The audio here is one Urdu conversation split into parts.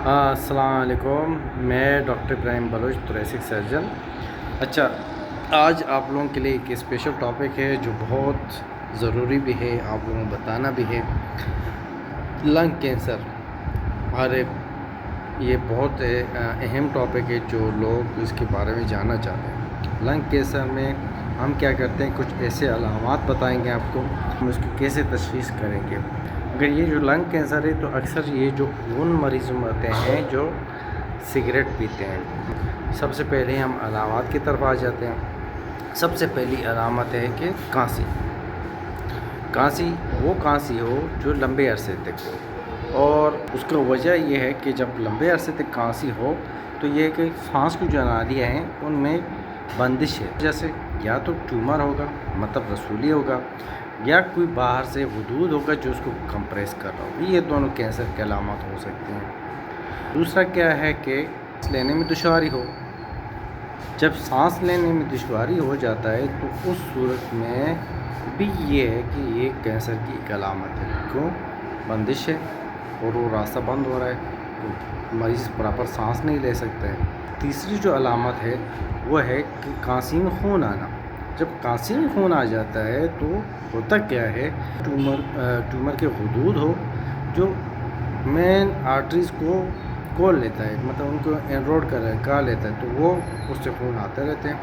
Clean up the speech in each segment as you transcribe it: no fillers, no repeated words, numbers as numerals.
السلام علیکم، میں ڈاکٹر ابراہیم بلوچ، توریسک سرجن۔ اچھا، آج آپ لوگوں کے لیے ایک اسپیشل ٹاپک ہے جو بہت ضروری بھی ہے، آپ لوگوں کو بتانا بھی ہے۔ لنگ کینسر یہ بہت اہم ٹاپک ہے جو لوگ اس کے بارے میں جاننا چاہتے ہیں۔ لنگ کینسر میں ہم کیا کرتے ہیں، کچھ ایسے علامات بتائیں گے آپ کو، ہم اس کی کیسے تشخیص کریں گے۔ اگر یہ جو لنگ کینسر ہے تو اکثر یہ جو ان مریضوں میں ہوتے ہیں جو سگریٹ پیتے ہیں۔ سب سے پہلے ہم علامات کی طرف آ جاتے ہیں۔ سب سے پہلی علامت ہے کہ کانسی وہ کانسی ہو جو لمبے عرصے تک ہو، اور اس کا وجہ یہ ہے کہ جب لمبے عرصے تک کانسی ہو تو یہ کہ سانس کی جو نالیاں ہیں ان میں بندش ہے، جیسے یا تو ٹیومر ہوگا، مطلب رسولی ہوگا، یا کوئی باہر سے حدود ہوگا جو اس کو کمپریس کر رہا ہوگا۔ یہ دونوں کینسر کے علامات ہو سکتے ہیں۔ دوسرا کیا ہے کہ سانس لینے میں دشواری ہو۔ جب سانس لینے میں دشواری ہو جاتا ہے تو اس صورت میں بھی یہ ہے کہ یہ کینسر کی ایک علامت ہے، کیوں؟ بندش ہے اور وہ راستہ بند ہو رہا ہے تو مریض پراپر سانس نہیں لے سکتا ہے۔ تیسری جو علامت ہے وہ ہے کہ کانسی میں خون آنا۔ جب کانسی میں خون آ جاتا ہے تو ہوتا کیا ہے، ٹیومر کے حدود ہو جو مین آرٹریز کو کھول لیتا ہے، مطلب ان کو انروڈ کر لیتا ہے، تو وہ اس سے خون آتے رہتے ہیں۔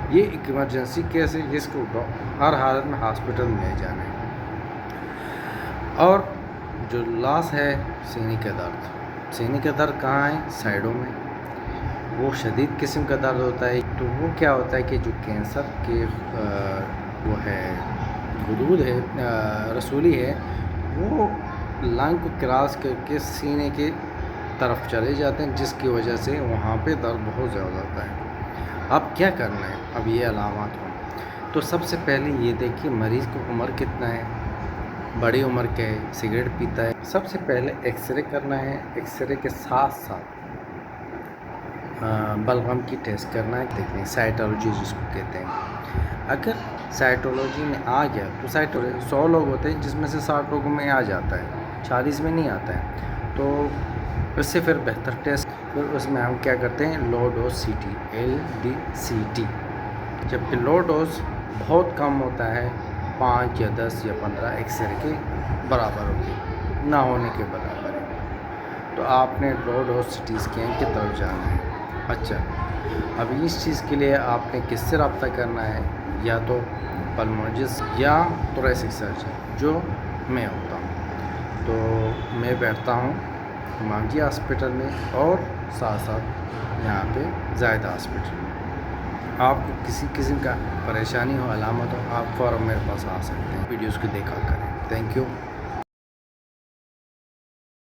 یہ ایک ایمرجنسی کیس ہے جس کو ہر حالت میں ہاسپٹل میں لے جانا ہے۔ اور جو لاس ہے سینے کا درد۔ سینے کا درد کہاں ہے؟ سائڈوں میں۔ وہ شدید قسم کا درد ہوتا ہے۔ تو وہ کیا ہوتا ہے کہ جو کینسر کے وہ ہے حدود ہے، رسولی ہے، وہ لنگ کو کراس کر کے سینے کے طرف چلے جاتے ہیں، جس کی وجہ سے وہاں پہ درد بہت زیادہ ہوتا ہے۔ اب کیا کرنا ہے؟ اب یہ علامات ہوں تو سب سے پہلے یہ دیکھیے مریض کو عمر کتنا ہے، بڑی عمر کے ہے، سگریٹ پیتا ہے۔ سب سے پہلے ایکس رے کرنا ہے۔ ایکس رے کے ساتھ ساتھ بلغم کی ٹیسٹ کرنا ہے، دیکھیں ہیں سائٹولوجی جس کو کہتے ہیں۔ اگر سائٹولوجی میں آ گیا تو 100 لوگ ہوتے ہیں جس میں سے 60 لوگوں میں آ جاتا ہے، 40 میں نہیں آتا ہے، تو اس سے پھر بہتر ٹیسٹ، پھر اس میں ہم کیا کرتے ہیں، لو ڈوز سی ٹی، LDCT۔ جبکہ لو ڈوز بہت کم ہوتا ہے، 5 یا 10 یا 15 ایکس رے کے برابر ہوتی ہے، نہ ہونے کے برابر ہے۔ تو آپ نے لو ڈوز CT اسکین کی طرف جانا ہے۔ اچھا، اب اس چیز کے لیے آپ نے کس سے رابطہ کرنا ہے؟ یا تو پلمولوجسٹ یا توریسک سرجن، جو میں ہوتا ہوں۔ تو میں بیٹھتا ہوں مانجی ہاسپٹل میں اور ساتھ ساتھ یہاں پہ زائدہ ہاسپٹل میں۔ آپ کو کسی قسم کا پریشانی ہو، علامت ہو، آپ فوراً میرے پاس آ سکتے ہیں۔ ویڈیوز کو دیکھا کریں۔ Thank you.